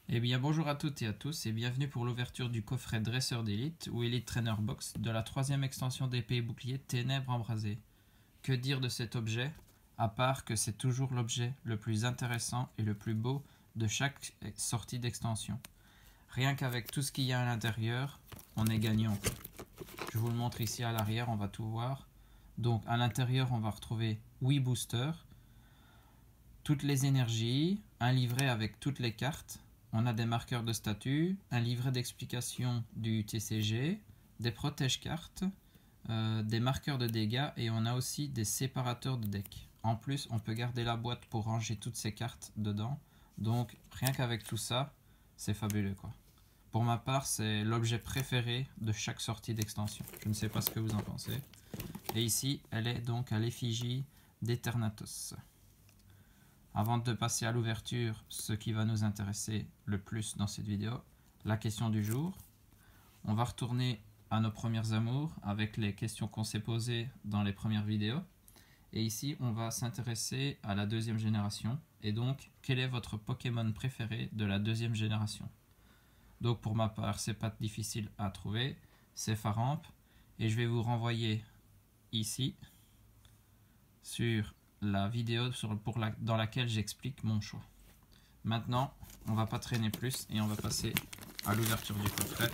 Eh bien bonjour à toutes et à tous et bienvenue pour l'ouverture du coffret Dresseur d'élite ou Elite Trainer Box de la troisième extension d'épée et bouclier Ténèbres embrasées. Que dire de cet objet, à part que c'est toujours l'objet le plus intéressant et le plus beau de chaque sortie d'extension. Rien qu'avec tout ce qu'il y a à l'intérieur, on est gagnant. Je vous le montre ici à l'arrière, on va tout voir. Donc à l'intérieur on va retrouver 8 boosters, toutes les énergies, un livret avec toutes les cartes. On a des marqueurs de statut, un livret d'explication du TCG, des protège-cartes, des marqueurs de dégâts et on a aussi des séparateurs de deck. En plus, on peut garder la boîte pour ranger toutes ces cartes dedans. Donc, rien qu'avec tout ça, c'est fabuleux quoi. Pour ma part, c'est l'objet préféré de chaque sortie d'extension. Je ne sais pas ce que vous en pensez. Et ici, elle est donc à l'effigie d'Eternatus. Avant de passer à l'ouverture, ce qui va nous intéresser le plus dans cette vidéo, la question du jour. On va retourner à nos premières amours avec les questions qu'on s'est posées dans les premières vidéos. Et ici, on va s'intéresser à la deuxième génération. Et donc, quel est votre Pokémon préféré de la deuxième génération? Donc pour ma part, c'est pas difficile à trouver, c'est Faramp. Et je vais vous renvoyer ici sur la vidéo dans laquelle j'explique mon choix. Maintenant, on va pas traîner plus et on va passer à l'ouverture du coffret.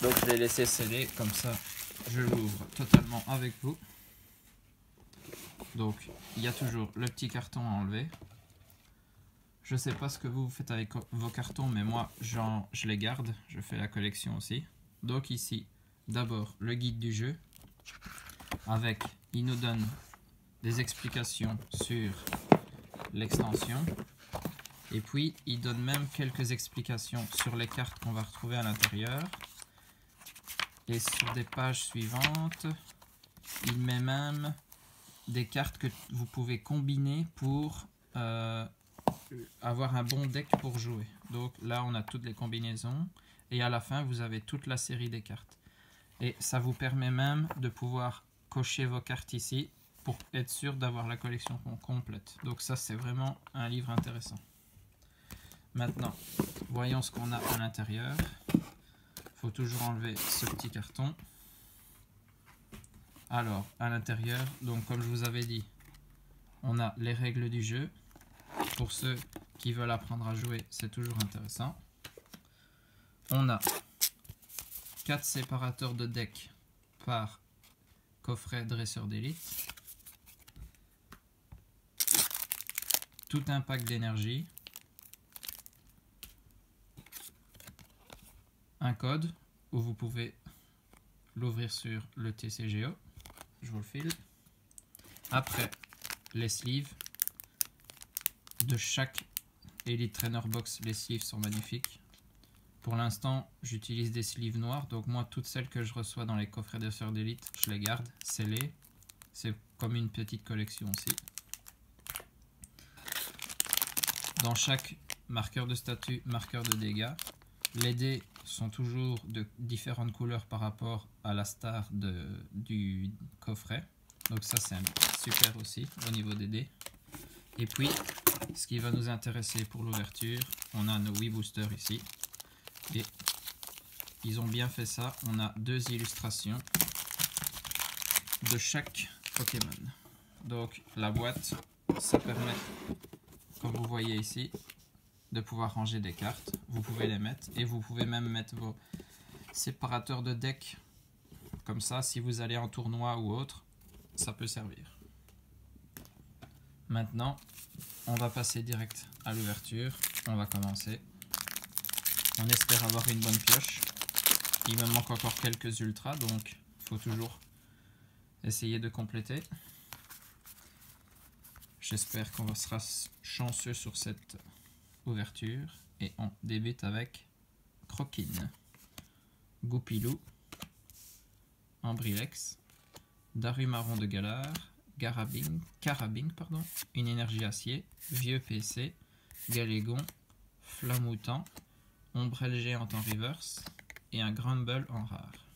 Donc je l'ai laissé sceller, comme ça je l'ouvre totalement avec vous. Donc il y a toujours le petit carton à enlever. Je sais pas ce que vous faites avec vos cartons, mais moi je les garde, je fais la collection aussi. Donc ici, d'abord le guide du jeu. Avec, il nous donne des explications sur l'extension. Et puis, il donne même quelques explications sur les cartes qu'on va retrouver à l'intérieur. Et sur des pages suivantes, il met même des cartes que vous pouvez combiner pour avoir un bon deck pour jouer. Donc là, on a toutes les combinaisons. Et à la fin, vous avez toute la série des cartes. Et ça vous permet même de pouvoir cocher vos cartes ici pour être sûr d'avoir la collection complète. Donc ça, c'est vraiment un livre intéressant. Maintenant, voyons ce qu'on a à l'intérieur. Il faut toujours enlever ce petit carton. Alors, à l'intérieur, donc comme je vous avais dit, on a les règles du jeu. Pour ceux qui veulent apprendre à jouer, c'est toujours intéressant. On a 4 séparateurs de deck par coffret Dresseur d'élite. Tout un pack d'énergie. Un code où vous pouvez l'ouvrir sur le TCGO. Je vous le file. Après, les sleeves de chaque Elite Trainer Box. Les sleeves sont magnifiques. Pour l'instant, j'utilise des sleeves noirs. Donc moi, toutes celles que je reçois dans les coffrets Dresseur d'élite, je les garde scellées. C'est comme une petite collection aussi. Dans chaque marqueur de statut, marqueur de dégâts, les dés sont toujours de différentes couleurs par rapport à la star du coffret. Donc ça, c'est super aussi au niveau des dés. Et puis, ce qui va nous intéresser pour l'ouverture, on a nos 8 boosters ici. Et ils ont bien fait ça. On a 2 illustrations de chaque Pokémon. Donc la boîte, ça permet, comme vous voyez ici, de pouvoir ranger des cartes. Vous pouvez les mettre et vous pouvez même mettre vos séparateurs de deck comme ça. Si vous allez en tournoi ou autre, ça peut servir. Maintenant, on va passer direct à l'ouverture. On va commencer. On espère avoir une bonne pioche. Il me manque encore quelques ultras, donc il faut toujours essayer de compléter. J'espère qu'on sera chanceux sur cette ouverture. Et on débute avec Croquine, Goupilou, Ambrilex, Darumaron de Galar, Carabine, une énergie acier, Vieux PC, Galégon, Flamoutant, Ombrelle géante en reverse et un Grumble en rare.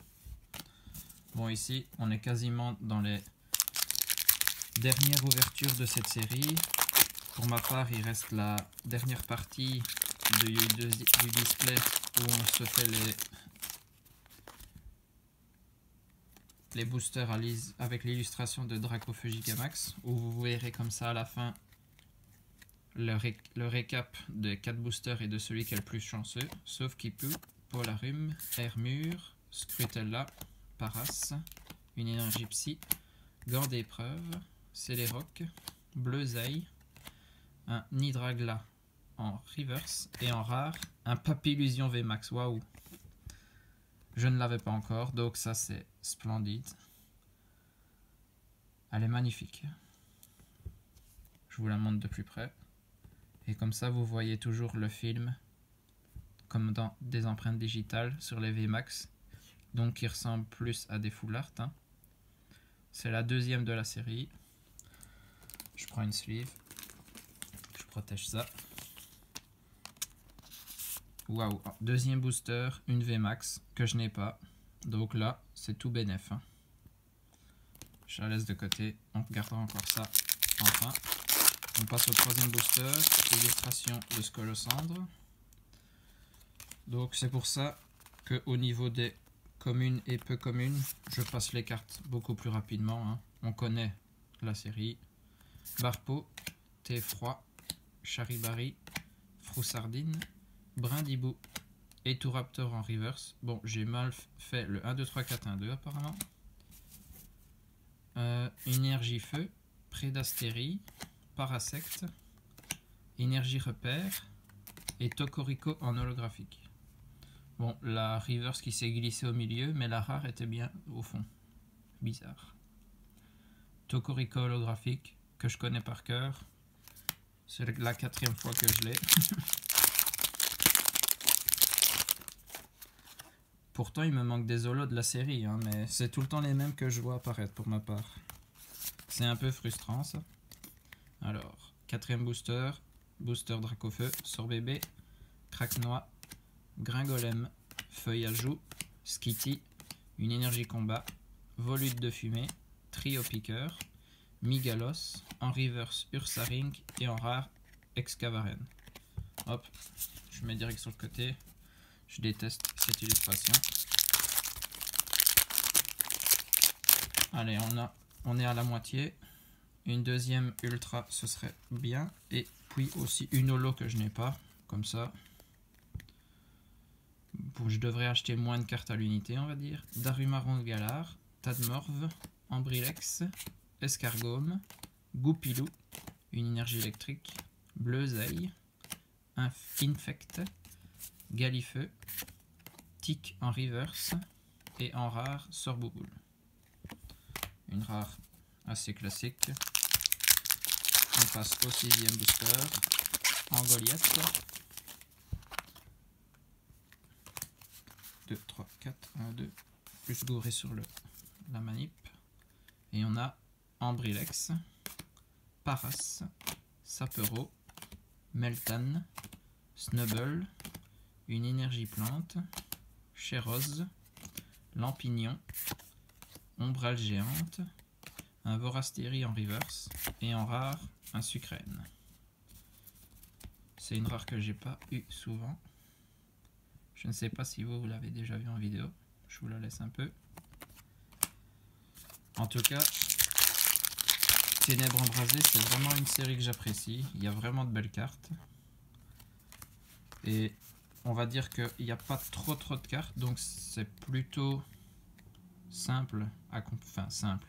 Bon, ici, on est quasiment dans les dernières ouvertures de cette série. Pour ma part, il reste la dernière partie du display où on se fait les boosters avec l'illustration de Dracofeu Gigamax, où vous verrez comme ça à la fin le récap des 4 boosters et de celui qui est le plus chanceux. Sauf Kipu, Polarum, Hermure, Scrutella, Paras, une énergie psy, Gant d'épreuve, Célérok, Bleuzaï, un Hydragla en reverse et en rare, un Papillusion VMAX. Waouh! Je ne l'avais pas encore, donc ça c'est splendide. Elle est magnifique. Je vous la montre de plus près. Et comme ça, vous voyez toujours le film, comme dans des empreintes digitales sur les VMAX, donc qui ressemble plus à des full art. Hein. C'est la deuxième de la série. Je prends une sleeve. Je protège ça. Waouh, deuxième booster, une VMAX que je n'ai pas. Donc là, c'est tout bénef. Hein. Je la laisse de côté. On regardera encore ça enfin. On passe au troisième booster, illustration de Scolosandre. Donc c'est pour ça qu'au niveau des communes et peu communes, je passe les cartes beaucoup plus rapidement. Hein. On connaît la série. Barpo, Thé-Froid, Charibari, Froussardine, Brindibou et Touraptor en reverse. Bon, j'ai mal fait le 1, 2, 3, 4, 1, 2 apparemment. Énergie Feu, Prédastérie, Parasect, Énergie Repère et Tocorico en holographique. Bon, la reverse qui s'est glissée au milieu, mais la rare était bien au fond. Bizarre. Tocorico holographique, que je connais par cœur. C'est la 4e fois que je l'ai. Pourtant, il me manque des holos de la série, hein, mais c'est tout le temps les mêmes que je vois apparaître pour ma part. C'est un peu frustrant, ça. Alors, 4e booster, booster Dracofeu, Sorbébé, Craquenois, Gringolem, Feuille à Joue, Skitty, une énergie combat, Volute de fumée, Trio Piqueur, Migalos, en reverse Ursaring et en rare Excavaren. Hop, je mets direct sur le côté. Je déteste cette illustration. Allez, on est à la moitié. Une deuxième ultra, ce serait bien. Et puis aussi une holo que je n'ai pas. Comme ça. Bon, je devrais acheter moins de cartes à l'unité, on va dire. Darumaron Galar, Tadmorve, Ambrilex, Escargome, Goupilou, une énergie électrique, Bleuzaï, Infect, Galifeu, Tic en reverse et en rare Sorbouboule. Une rare assez classique. On passe au 6e booster en Goliath. 2, 3, 4, 1, 2. Plus gouré sur la manip. Et on a Ambrilex, Paras, Sapero, Meltan, Snubble, une énergie plante, Chérose, Lampignon, Ombrale géante, un Vorastérie en reverse et en rare un Sucrène. C'est une rare que j'ai pas eu souvent. Je ne sais pas si vous l'avez déjà vu en vidéo. Je vous la laisse un peu. En tout cas, Ténèbres Embrasées, c'est vraiment une série que j'apprécie. Il y a vraiment de belles cartes. Et on va dire qu'il n'y a pas trop de cartes, donc c'est plutôt simple à simple.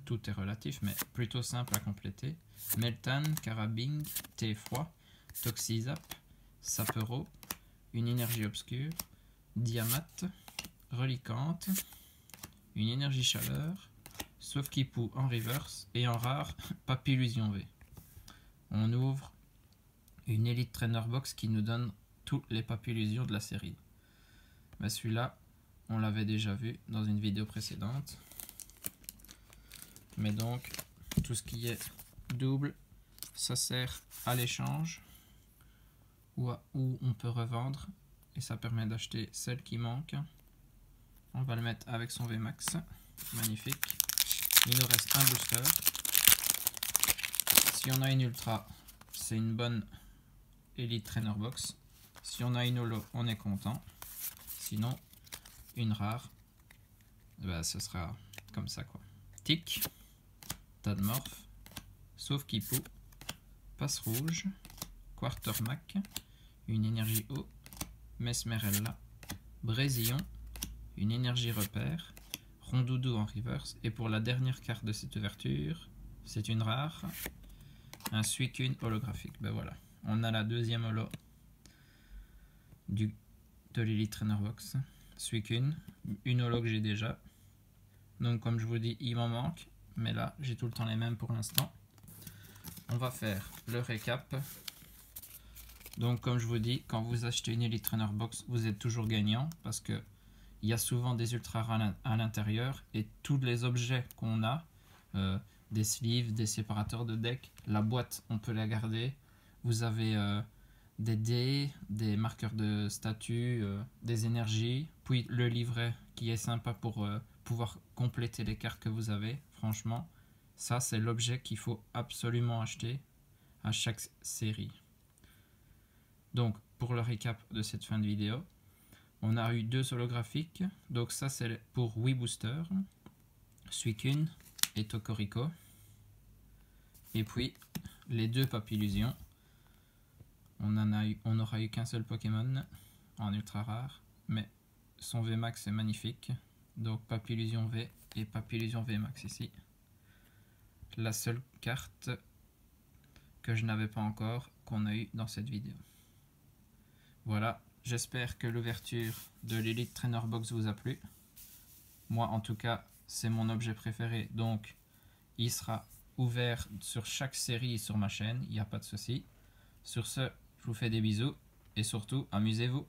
Tout est relatif, mais plutôt simple à compléter. Meltan, Carabing, Thé-Froid, Toxizap, Sapero, une énergie obscure, Diamat, Relicante, une énergie chaleur, Sauf-Kipou en reverse et en rare, Papillusion V. On ouvre une Elite Trainer Box qui nous donne toutes les Papillusions de la série. Mais celui-là, on l'avait déjà vu dans une vidéo précédente. Mais donc, tout ce qui est double, ça sert à l'échange ou on peut revendre et ça permet d'acheter celle qui manque. On va le mettre avec son VMAX. Magnifique. Il nous reste un booster. Si on a une ultra, c'est une bonne Elite Trainer Box. Si on a une holo, on est content. Sinon, une rare, bah, ce sera comme ça quoi. Tic, Tadmorph, Sauf Kipu, Passe Rouge, Quartermac, une énergie eau, Mesmerella, Brésillion, une énergie repère, Rondoudou en reverse. Et pour la dernière carte de cette ouverture, c'est une rare, un Suicune holographique. Ben voilà, on a la deuxième holo de l'Elite Trainer Box. Suicune, une holo que j'ai déjà. Donc comme je vous dis, il m'en manque, mais là j'ai tout le temps les mêmes pour l'instant. On va faire le récap. Donc comme je vous dis, quand vous achetez une Elite Trainer Box, vous êtes toujours gagnant parce que il y a souvent des ultra rares à l'intérieur et tous les objets qu'on a, des sleeves, des séparateurs de deck, la boîte on peut la garder. Vous avez des dés, des marqueurs de statut, des énergies, puis le livret qui est sympa pour pouvoir compléter les cartes que vous avez. Franchement, ça c'est l'objet qu'il faut absolument acheter à chaque série. Donc pour le récap de cette fin de vidéo, on a eu deux holographiques. Donc ça c'est pour Wii Booster, Suicune et Tokorico. Et puis les deux Papillusion. On n'aura eu qu'un seul Pokémon en ultra rare, mais son VMAX est magnifique. Donc Papillusion V et Papillusion VMAX ici. La seule carte que je n'avais pas encore qu'on a eu dans cette vidéo. Voilà, j'espère que l'ouverture de l'Elite Trainer Box vous a plu. Moi en tout cas, c'est mon objet préféré, donc il sera ouvert sur chaque série sur ma chaîne, il n'y a pas de souci. Sur ce, je vous fais des bisous et surtout, amusez-vous.